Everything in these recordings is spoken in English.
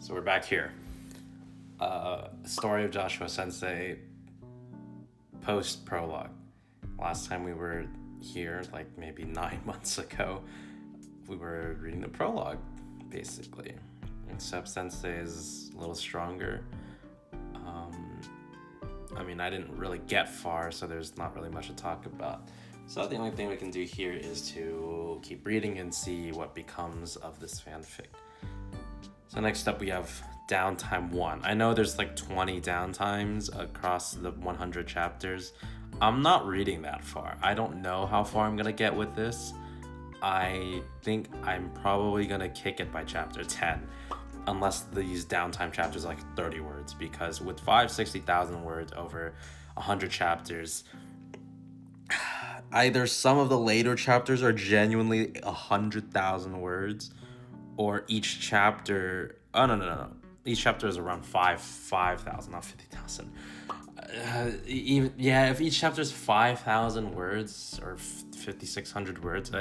So we're back here. Story of Joshua Sensei post prologue. Last time we were here, like maybe 9 months ago, we were reading the prologue, basically. Except Sensei is a little stronger. I didn't really get far, so there's not really much to talk about. So the only thing we can do here is to keep reading and see what becomes of this fanfic. So next up we have downtime 1. I know there's like 20 downtimes across the 100 chapters. I'm not reading that far. I don't know how far I'm gonna get with this. I think I'm probably gonna kick it by chapter 10. Unless these downtime chapters are like 30 words, because with 560,000 words over 100 chapters, either some of the later chapters are genuinely 100,000 words, or each chapter, no. Each chapter is around 5,000, not 50,000. If each chapter is 5,000 words or 5,600 words,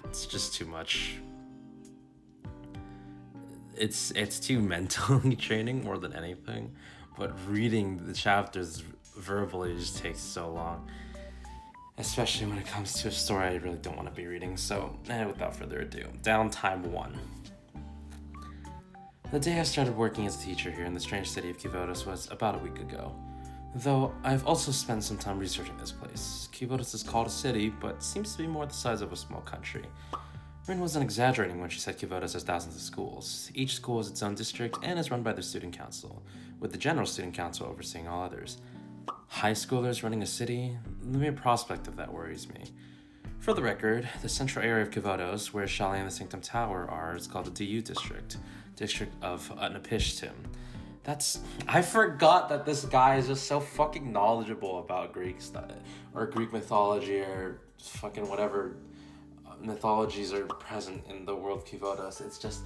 it's just too much. It's too mentally draining more than anything, but reading the chapters verbally just takes so long, especially when it comes to a story I really don't want to be reading. So without further ado, downtime 1. The day I started working as a teacher here in the strange city of Kivodos was about a week ago, though I've also spent some time researching this place. Kivodos is called a city, but seems to be more the size of a small country. Rin wasn't exaggerating when she said Kivodos has thousands of schools. Each school has its own district and is run by their student council, with the general student council overseeing all others. High schoolers running a city? The mere prospect of that worries me. For the record, the central area of Kivodos, where Shalai and the Sanctum Tower are, is called the DU district of Utnapishtim. I forgot that this guy is just so fucking knowledgeable about Greek stuff, or Greek mythology, or fucking whatever mythologies are present in the world of Kivodos. It's just,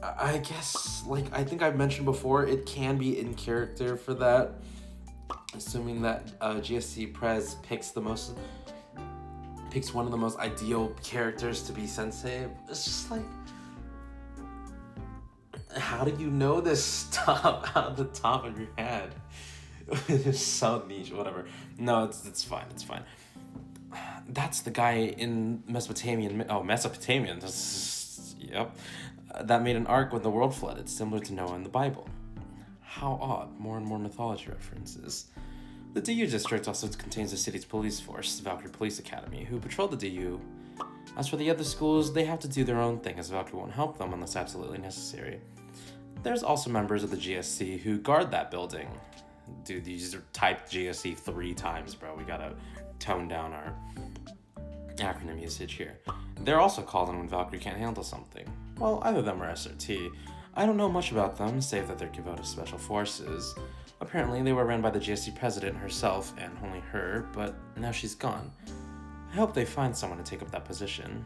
I guess, like I think I've mentioned before, it can be in character for that, assuming that GSC Prez picks one of the most ideal characters to be sensei. It's just like, how do you know this stuff out of the top of your head? It's so niche, whatever. No, it's fine. That's the guy in Mesopotamian. Yep. That made an ark when the world flooded, similar to Noah in the Bible. How odd, more and more mythology references. The DU district also contains the city's police force, Valkyrie Police Academy, who patrol the DU. As for the other schools, they have to do their own thing, as Valkyrie won't help them unless absolutely necessary. There's also members of the GSC who guard that building. Dude, you just typed GSC 3 times, bro. We gotta tone down our acronym usage here. They're also called in when Valkyrie can't handle something. Well, either them or SRT. I don't know much about them, save that they're Kivodos Special Forces. Apparently, they were run by the GSC president herself, and only her, but now she's gone. I hope they find someone to take up that position.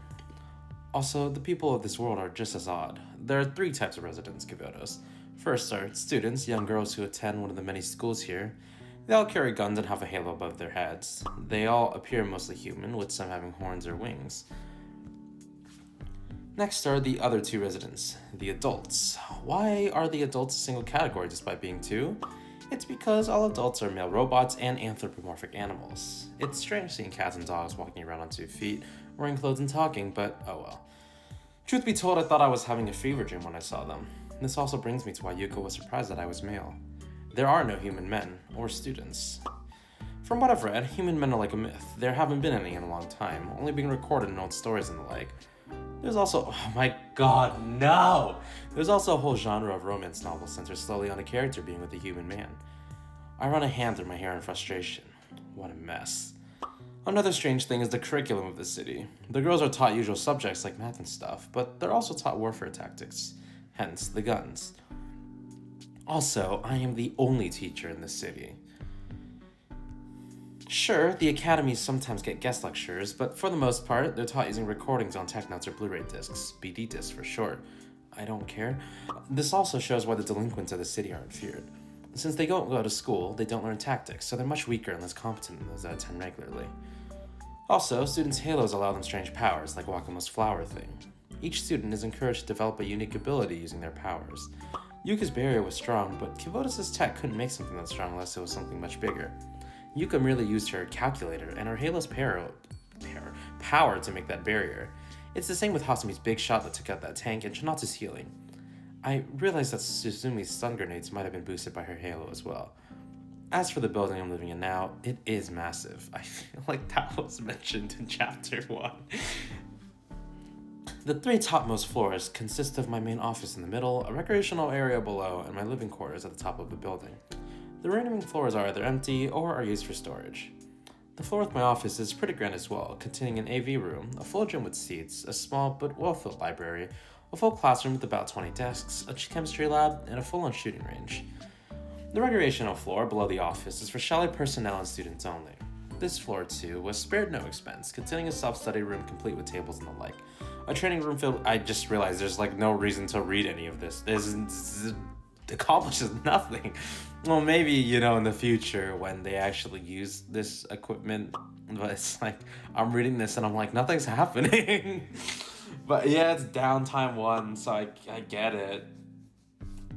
Also, the people of this world are just as odd. There are 3 types of residents in Kivodos. First are students, young girls who attend one of the many schools here. They all carry guns and have a halo above their heads. They all appear mostly human, with some having horns or wings. Next are the other 2 residents, the adults. Why are the adults a single category despite being 2? It's because all adults are male robots and anthropomorphic animals. It's strange seeing cats and dogs walking around on 2 feet, wearing clothes and talking, but oh well. Truth be told, I thought I was having a fever dream when I saw them. This also brings me to why Yuko was surprised that I was male. There are no human men, or students. From what I've read, human men are like a myth. There haven't been any in a long time, only being recorded in old stories and the like. There's also, oh my god, no! There's also a whole genre of romance novels centered slowly on a character being with a human man. I run a hand through my hair in frustration. What a mess. Another strange thing is the curriculum of the city. The girls are taught usual subjects like math and stuff, but they're also taught warfare tactics, hence the guns. Also, I am the only teacher in this city. Sure, the academies sometimes get guest lectures, but for the most part, they're taught using recordings on tech notes or Blu-ray discs, BD discs for short. I don't care. This also shows why the delinquents of the city aren't feared. Since they don't go to school, they don't learn tactics, so they're much weaker and less competent than those that attend regularly. Also, students' halos allow them strange powers, like Wakamo's flower thing. Each student is encouraged to develop a unique ability using their powers. Yuka's barrier was strong, but Kivoda's tech couldn't make something that strong unless it was something much bigger. Yuka merely used her calculator and her Halo's power to make that barrier. It's the same with Hasumi's big shot that took out that tank and Shinatsu's healing. I realized that Suzumi's stun grenades might have been boosted by her Halo as well. As for the building I'm living in now, it is massive. I feel like that was mentioned in chapter 1. The 3 topmost floors consist of my main office in the middle, a recreational area below, and my living quarters at the top of the building. The remaining floors are either empty or are used for storage. The floor with my office is pretty grand as well, containing an AV room, a full gym with seats, a small but well-filled library, a full classroom with about 20 desks, a chemistry lab, and a full-on shooting range. The recreational floor below the office is for Chalet personnel and students only. This floor, too, was spared no expense, containing a self-study room complete with tables and the like. A training room filled... I just realized there's no reason to read any of this. This accomplishes nothing. Well, maybe, in the future when they actually use this equipment, but it's I'm reading this and I'm nothing's happening. But yeah, it's downtime 1, so I get it.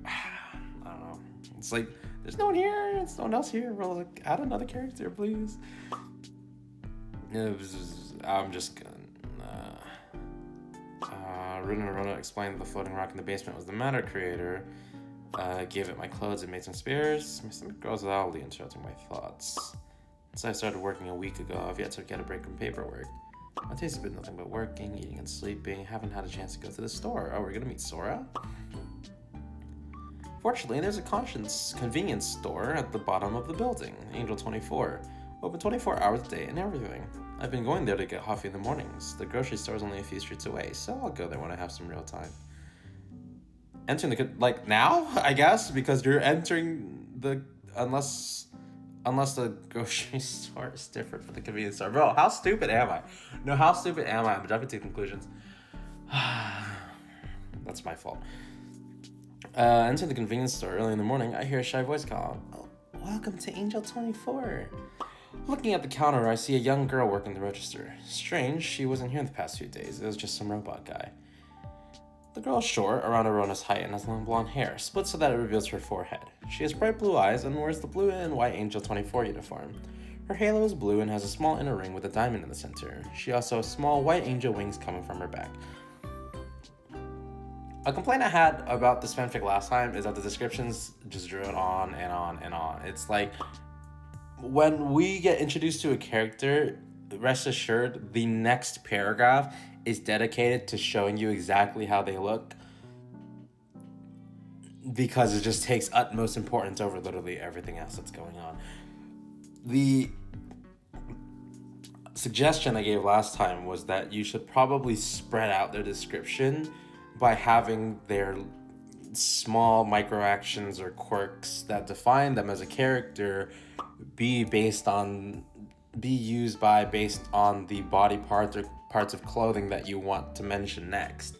I don't know. It's there's no one here, there's no one else here. We'll add another character, please. I'm just gonna... Runa explained the floating rock in the basement was the matter creator. Gave it my clothes and made some spares. My stomach grows loudly, interrupting my thoughts. Since I started working a week ago, I've yet to get a break from paperwork. My days have been nothing but working, eating, and sleeping. Haven't had a chance to go to the store. Oh, we're gonna meet Sora? Fortunately, there's a convenience store at the bottom of the building, Angel 24. Open 24 hours a day and everything. I've been going there to get coffee in the mornings. The grocery store is only a few streets away, so I'll go there when I have some real time. Entering the now, I guess, because you're entering the unless the grocery store is different from the convenience store. Bro, how stupid am I? No, how stupid am I? I'm jumping to conclusions. That's my fault. Entering the convenience store early in the morning, I hear a shy voice call. Oh, welcome to Angel 24. Looking at the counter, I see a young girl working the register. Strange, she wasn't here in the past few days. It was just some robot guy. The girl is short, around Arona's height, and has long blonde hair, split so that it reveals her forehead. She has bright blue eyes and wears the blue and white Angel 24 uniform. Her halo is blue and has a small inner ring with a diamond in the center. She also has small white angel wings coming from her back. A complaint I had about this fanfic last time is that the descriptions just drone on and on and on. It's when we get introduced to a character, rest assured, the next paragraph is dedicated to showing you exactly how they look, because it just takes utmost importance over literally everything else that's going on. The suggestion I gave last time was that you should probably spread out their description by having their small micro actions or quirks that define them as a character be based on the body parts or parts of clothing that you want to mention next.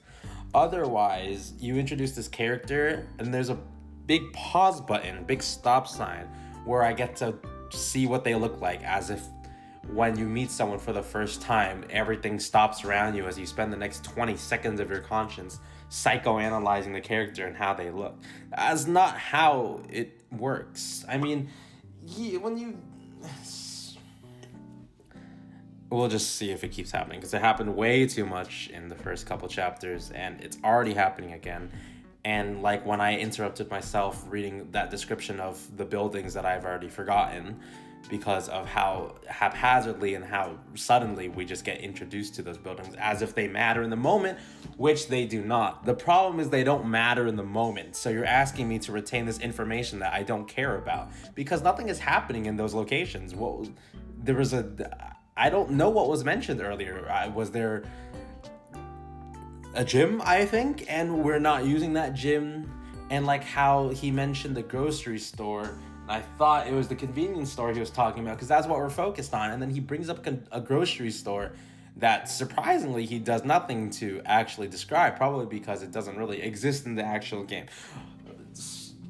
Otherwise, you introduce this character and there's a big pause button, big stop sign, where I get to see what they look like, as if when you meet someone for the first time, everything stops around you as you spend the next 20 seconds of your conscience psychoanalyzing the character and how they look. That's not how it works. I mean, we'll just see if it keeps happening, because it happened way too much in the first couple chapters, and it's already happening again. And when I interrupted myself reading that description of the buildings that I've already forgotten, because of how haphazardly and how suddenly we just get introduced to those buildings as if they matter in the moment, which they do not. The problem is they don't matter in the moment. So you're asking me to retain this information that I don't care about, because nothing is happening in those locations. I don't know what was mentioned earlier. Was there a gym, I think, and we're not using that gym? And how he mentioned the grocery store, I thought it was the convenience store he was talking about, because that's what we're focused on. And then he brings up a grocery store that surprisingly he does nothing to actually describe, probably because it doesn't really exist in the actual game.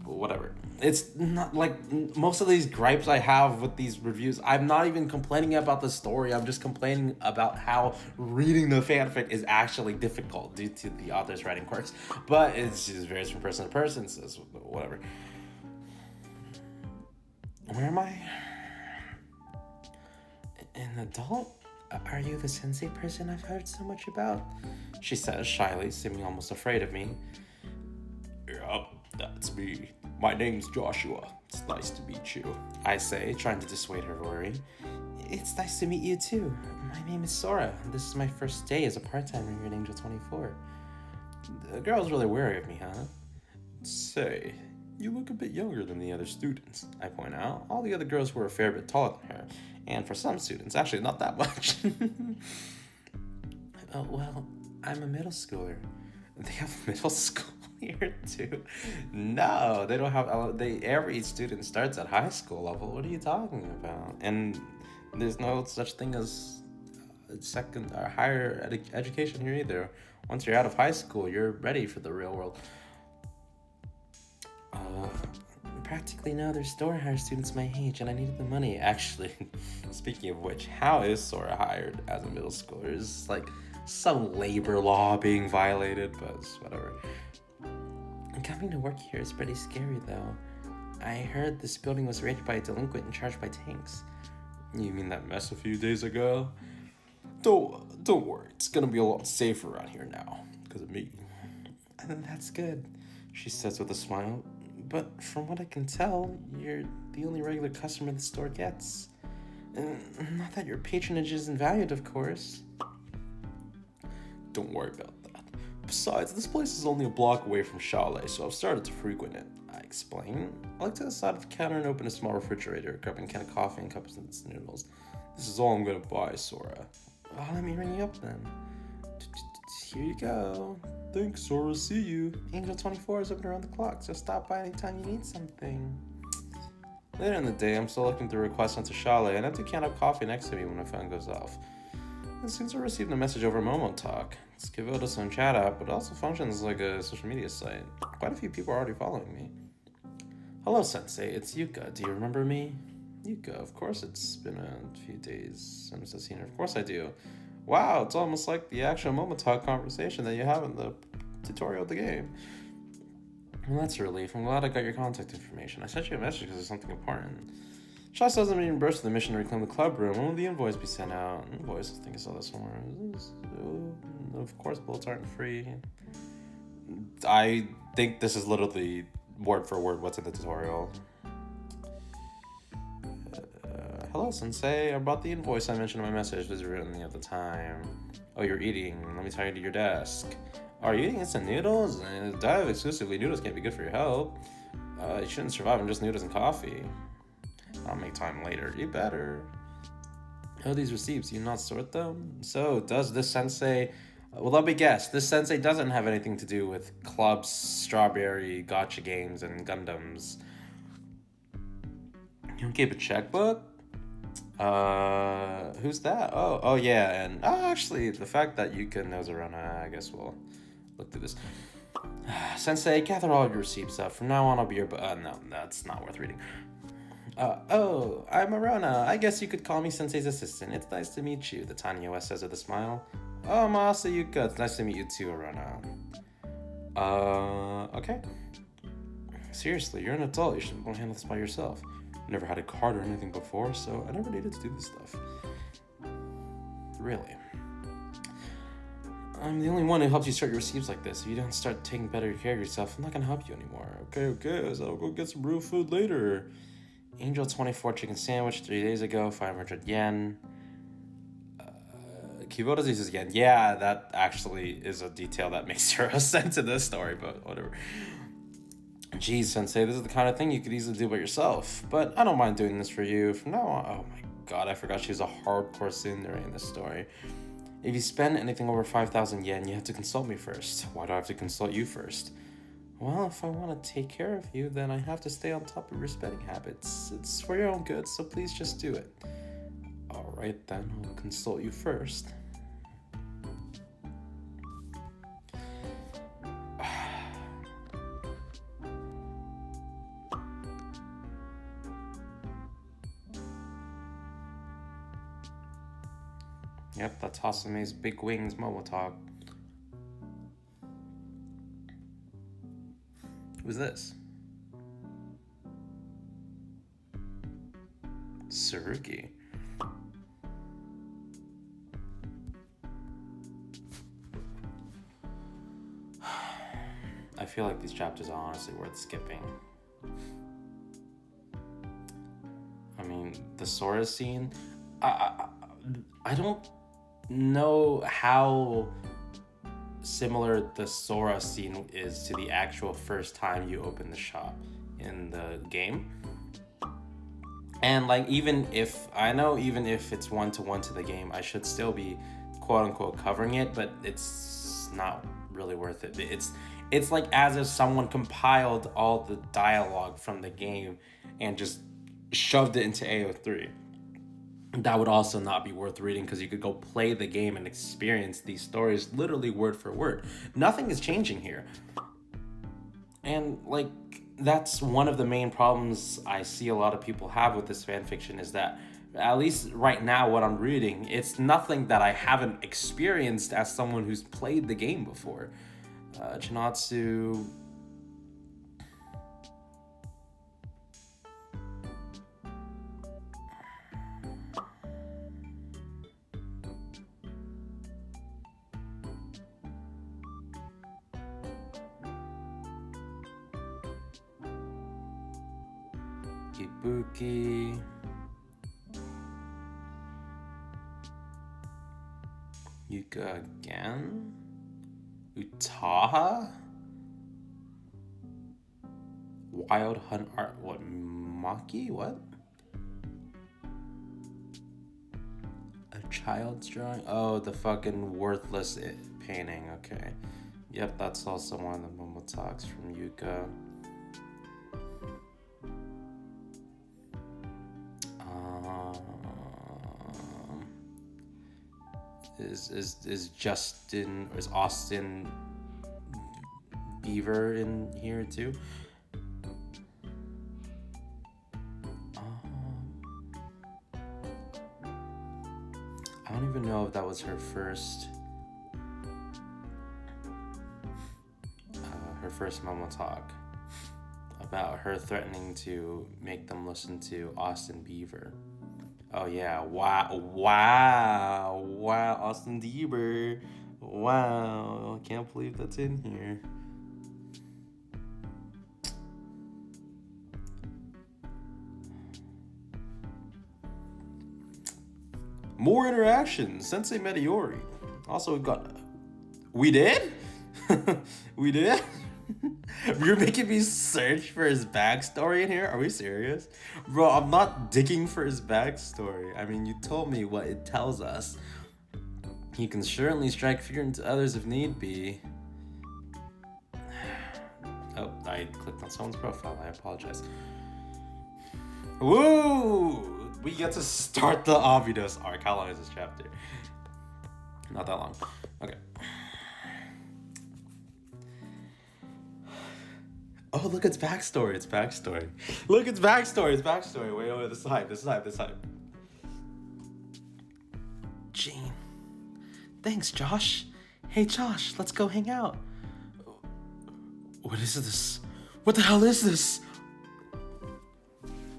whatever. It's not like most of these gripes I have with these reviews. I'm not even complaining about the story. I'm just complaining about how reading the fanfic is actually difficult due to the author's writing quirks. But it just varies from person to person, so whatever. Where am I? An adult? Are you the sensei person I've heard so much about? She says shyly, seeming almost afraid of me. Yup, that's me. My name's Joshua. It's nice to meet you, I say, trying to dissuade her worry. It's nice to meet you too. My name is Sora. This is my first day as a part-timer here at Angel 24. The girl's really wary of me, huh? Say, you look a bit younger than the other students, I point out. All the other girls were a fair bit taller than her. And for some students, actually not that much. Oh, well, I'm a middle schooler. They have middle school here too? No, they don't have. Every student starts at high school level. What are you talking about? And there's no such thing as second or higher education here either. Once you're out of high school, you're ready for the real world. Practically no other store hires students my age, and I needed the money. Actually, speaking of which, how is Sora hired as a middle schooler? Is like some labor law being violated, but whatever. Coming to work here is pretty scary, though. I heard this building was raided by a delinquent and charged by tanks. You mean that mess a few days ago? Don't worry, it's gonna be a lot safer around here now, because of me. That's good, she says with a smile. But from what I can tell, you're the only regular customer the store gets. Not that your patronage isn't valued, of course. Don't worry about that. Besides, this place is only a block away from Chalet, so I've started to frequent it, I explain. I look to the side of the counter and open a small refrigerator, grabbing a can of coffee and cups of noodles. This is all I'm gonna buy, Sora. Oh, let me ring you up then. Here you go. Thanks, Sora. See you. Angel 24 is open around the clock, so stop by anytime you need something. Later in the day, I'm still looking through requests onto Chalet, and I have a can of coffee next to me when my phone goes off. And since I received a message over Momo Talk, it's Kivota's own chat app, but it also functions like a social media site. Quite a few people are already following me. Hello, Sensei. It's Yuka. Do you remember me? Yuka, of course it's been a few days since I've seen her. Of course I do. Wow, it's almost like the actual Momo Talk conversation that you have in the tutorial of the game. Well, that's a relief. I'm glad I got your contact information. I sent you a message because there's something important. Shasta hasn't been reimbursed for the mission to reclaim the club room. When will the invoice be sent out? Invoice? I think I saw that somewhere. Of course, bullets aren't free. I think this is literally word for word what's in the tutorial. Hello, Sensei. I brought the invoice I mentioned in my message. It was written at the time. Oh, you're eating. Let me tie you to your desk. Are you eating instant noodles? Diet exclusively noodles can't be good for your health. You shouldn't survive on just noodles and coffee. I'll make time later. You better. Oh, these receipts, you not sort them? So, does this sensei... Well, let me guess. This sensei doesn't have anything to do with clubs, strawberry, gotcha games, and Gundams. You don't keep a checkbook? Who's that? Oh yeah, and actually, the fact that Yuka knows Arona, I guess we'll look through this. Sensei, gather all your receipts up. From now on, I'll be your... no, that's not worth reading. Oh, I'm Arona. I guess you could call me Sensei's assistant. It's nice to meet you, the tiny OS says with a smile. Oh, Masa Yuka, it's nice to meet you too, Arona. Okay. Seriously, you're an adult. You should handle this by yourself. Never had a card or anything before, so I never needed to do this stuff. Really. I'm the only one who helps you start your receipts like this. If you don't start taking better care of yourself, I'm not gonna help you anymore. Okay, so I'll go get some real food later. Angel 24 chicken sandwich 3 days ago, 500 yen. Kivota's uses yen. Yeah, that actually is a detail that makes 0 sense in this story, but whatever. Geez, Sensei, this is the kind of thing you could easily do by yourself. But I don't mind doing this for you. From now on... Oh my god, I forgot she was a hardcore tsundere in this story. If you spend anything over 5,000 yen, you have to consult me first. Why do I have to consult you first? Well, if I want to take care of you, then I have to stay on top of your spending habits. It's for your own good, so please just do it. Alright then, I'll consult you first. Yep, that's Hasame's Big Wings Momotag. Who's this? Saruki. I feel like these chapters are honestly worth skipping. I mean, the Sora scene, I don't know how similar the Sora scene is to the actual first time you open the shop in the game. And like, even if it's one-to-one to the game, I should still be quote-unquote covering it, but it's not really worth it. It's like as if someone compiled all the dialogue from the game and just shoved it into AO3. That would also not be worth reading, because you could go play the game and experience these stories literally word for word. Nothing is changing here. And like, that's one of the main problems I see a lot of people have with this fanfiction, is that, at least right now what I'm reading, it's nothing that I haven't experienced as someone who's played the game before. Chinatsu... Ibuki... Yuka again? Utaha? Wild Hunt Art... What? Maki? What? A child's drawing? Oh, the fucking worthless painting. Okay. Yep, that's also one of the Momotags from Yuka. Is Austin Beaver in here too? I don't even know if that was her first Momo talk about her threatening to make them listen to Austin Beaver. Oh yeah, wow, Austin Bieber. Wow, I can't believe that's in here. More interactions, Sensei Meteori. Also, we did? We did? You're making me search for his backstory in here? Are we serious? Bro, I'm not digging for his backstory. I mean, you told me what it tells us. He can certainly strike fear into others if need be. Oh, I clicked on someone's profile. I apologize. Woo! We get to start the Abydos arc. How long is this chapter? Not that long. Okay. Oh, look, it's backstory. Look, it's backstory. Wait, this is hype. Gene. Thanks, Josh. Hey, Josh, let's go hang out. What is this? What the hell is this?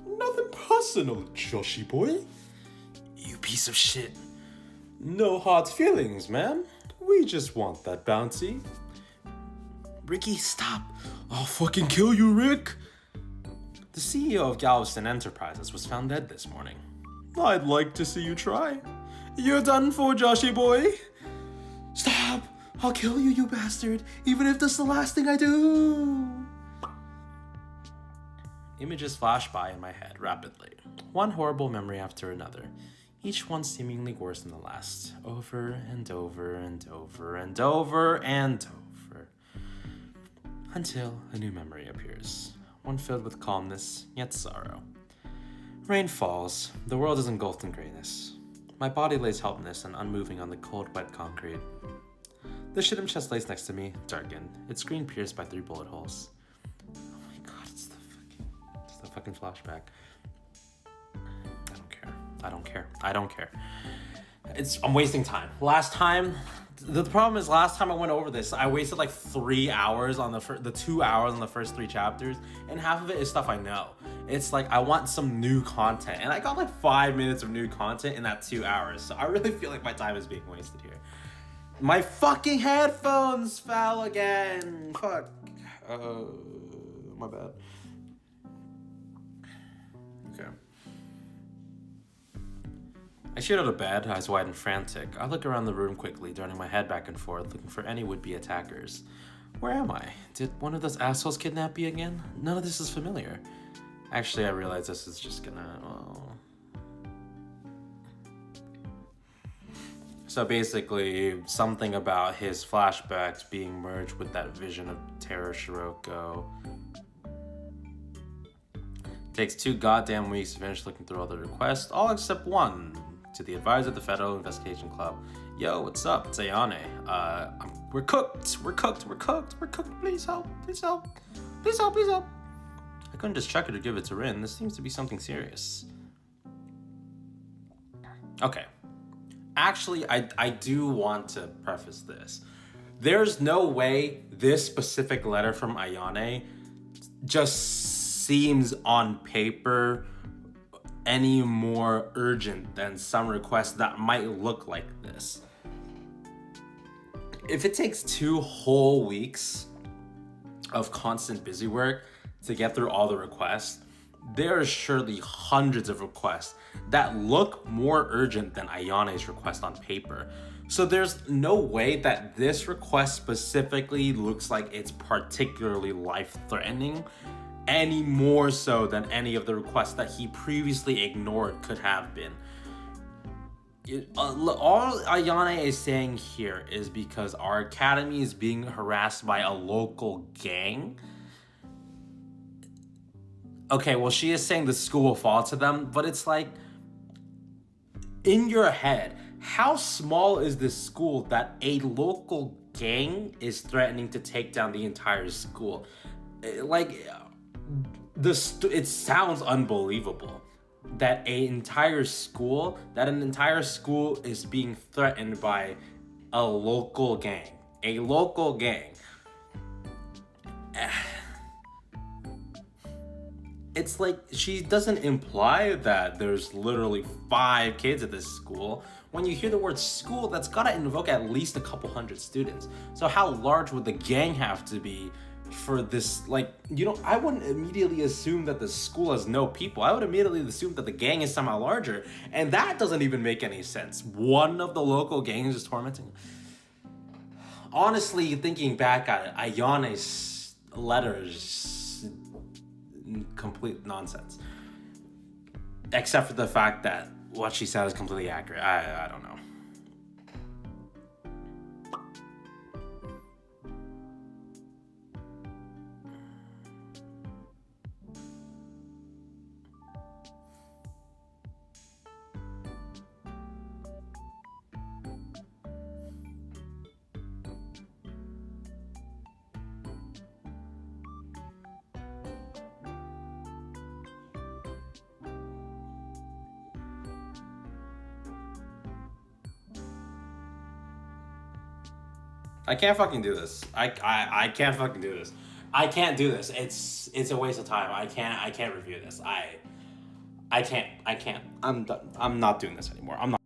Nothing personal, Joshy boy. You piece of shit. No hard feelings, man. We just want that bounty. Ricky, stop. I'll fucking kill you, Rick. The CEO of Galveston Enterprises was found dead this morning. I'd like to see you try. You're done for, Joshy boy. Stop. I'll kill you, you bastard, even if that's the last thing I do. Images flash by in my head rapidly, one horrible memory after another, each one seemingly worse than the last, over and over and over and over and over, until a new memory appears, one filled with calmness, yet sorrow. Rain falls, the world is engulfed in grayness. My body lays helpless and unmoving on the cold, wet concrete. The Shidam chest lays next to me, darkened, its screen pierced by 3 bullet holes. Oh my god, it's the fucking flashback. I don't care. I'm wasting time. The problem is last time I went over this, I wasted like 3 hours on the 2 hours on the first 3 chapters, and half of it is stuff I know. It's like I want some new content, and I got like 5 minutes of new content in that 2 hours. So I really feel like my time is being wasted here. My fucking headphones fell again. Fuck. My bad. Okay. I shoot out of bed, eyes wide and frantic. I look around the room quickly, turning my head back and forth, looking for any would-be attackers. Where am I? Did one of those assholes kidnap me again? None of this is familiar. Actually, I realize this is just gonna... So basically, something about his flashbacks being merged with that vision of Terror Shiroko. Takes 2 goddamn weeks to finish looking through all the requests, all except one. To the advisor of the Federal Investigation Club. Yo, what's up? It's Ayane. We're cooked. Please help. I couldn't just check it or give it to Rin. This seems to be something serious. Okay. Actually, I do want to preface this. There's no way this specific letter from Ayane just seems on paper any more urgent than some requests that might look like this. If it takes 2 whole weeks of constant busy work to get through all the requests, there are surely hundreds of requests that look more urgent than Ayane's request on paper. So there's no way that this request specifically looks like it's particularly life-threatening, any more so than any of the requests that he previously ignored could have been. All Ayane is saying here is because our academy is being harassed by a local gang. Okay, well, she is saying the school will fall to them, but it's like, in your head, how small is this school that a local gang is threatening to take down the entire school? Like, it sounds unbelievable that an entire school is being threatened by a local gang. It's like she doesn't imply that there's literally 5 kids at this school. When you hear the word school, that's gotta invoke at least a couple hundred students. So how large would the gang have to be for this? Like, I wouldn't immediately assume that the school has no people. I would immediately assume that the gang is somehow larger, and that doesn't even make any sense. One of the local gangs is tormenting. Honestly, thinking back at it, Ayane's letters, complete nonsense. Except for the fact that what she said is completely accurate. I don't know. I can't fucking do this. I can't fucking do this. I can't do this. It's a waste of time. I can't review this. I can't. I'm done. I'm not doing this anymore. I'm not.